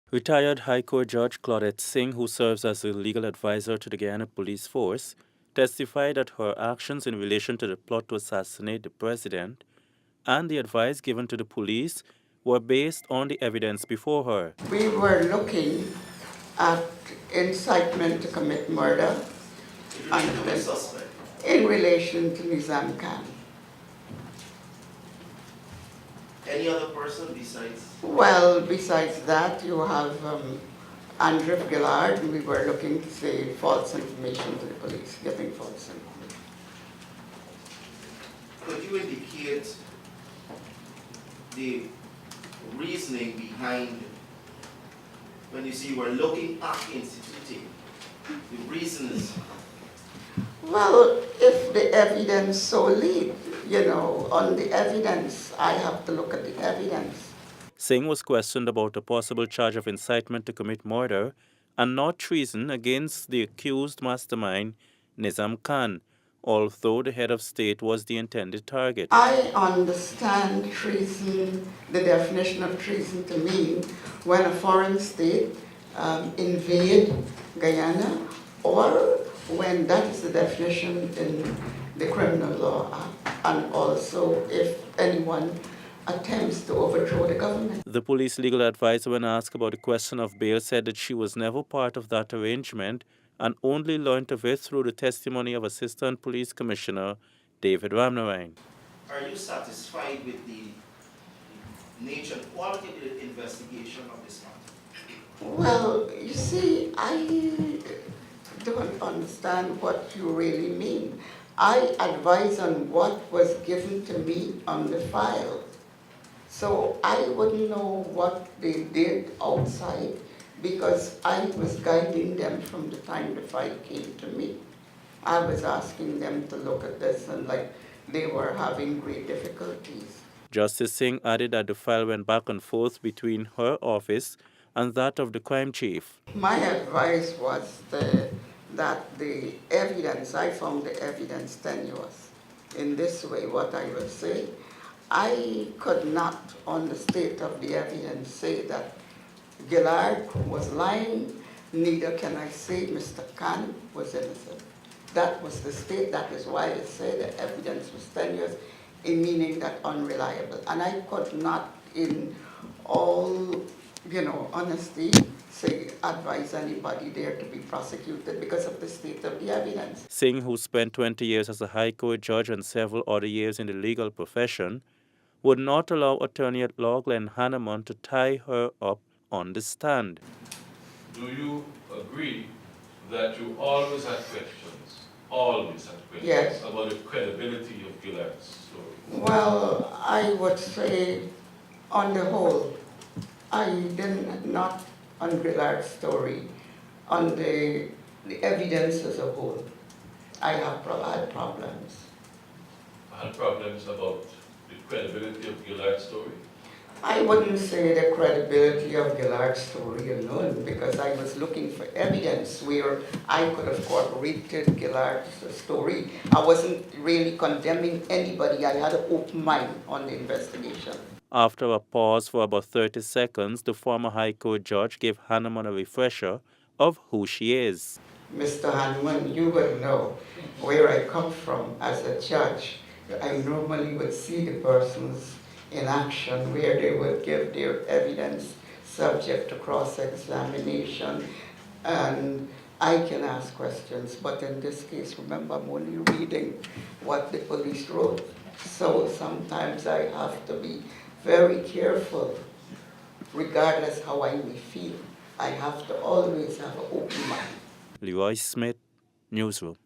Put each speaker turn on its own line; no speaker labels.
Retired High Court Judge Claudette Singh, who serves as a legal advisor to the Guyana Police Force, testified that her actions in relation to the plot to assassinate the president and the advice given to the police were based on the evidence before her.
We were looking at incitement to commit murder in relation to Nizam Khan.
Any other person besides?
Well, besides that, you have Andrew Gillard. We were looking to say false information to the police, giving false information.
Could you indicate the reasoning behind when you say you were looking at instituting, the reasons?
Well, if the evidence so lead, on the evidence, I have to look at the evidence.
Singh was questioned about a possible charge of incitement to commit murder and not treason against the accused mastermind, Nizam Khan, although the head of state was the intended target.
I understand treason, the definition of treason to mean when a foreign state invade Guyana, or when that is the definition in the Criminal Law Act, and also if anyone attempts to overthrow the government.
The police legal advisor, when asked about the question of bail, said that she was never part of that arrangement and only learned of it through the testimony of Assistant Police Commissioner David Ramnarine.
Are you satisfied with the nature and quality of the investigation of this matter?
Well, you see, I don't understand what you really mean. I advise on what was given to me on the file. So I wouldn't know what they did outside because I was guiding them from the time the file came to me. I was asking them to look at this and they were having great difficulties.
Justice Singh added that the file went back and forth between her office and that of the crime chief.
My advice was that the evidence, I found the evidence tenuous. In this way, what I will say, I could not, on the state of the evidence, say that Gillard was lying, neither can I say Mr. Khan was innocent. That was the state, that is why I say the evidence was tenuous, in meaning that unreliable. And I could not, in all honesty, say advise anybody there to be prosecuted because of the state of the evidence.
Singh, who spent 20 years as a High Court judge and several other years in the legal profession, would not allow attorney-at-law Glenn Hanneman to tie her up on the stand.
Do you agree that you always had questions,
yes,
about the credibility of Gillard's story?
Well, I would say, on the whole, I didn't, not on Gillard's story, on the evidence as a whole. I had problems.
I had problems about the credibility of Gillard's story?
I wouldn't say the credibility of Gillard's story alone, because I was looking for evidence where I could have corroborated Gillard's story. I wasn't really condemning anybody. I had an open mind on the investigation.
After a pause for about 30 seconds, the former High Court judge gave Hanneman a refresher of who she is.
Mr. Hanneman, you would know where I come from as a judge. I normally would see the persons in action where they would give their evidence subject to cross-examination, and I can ask questions, but in this case, remember, I'm only reading what the police wrote. So sometimes I have to be very careful, regardless how I may feel. I have to always have an open mind.
Leroy Smith, Newsroom.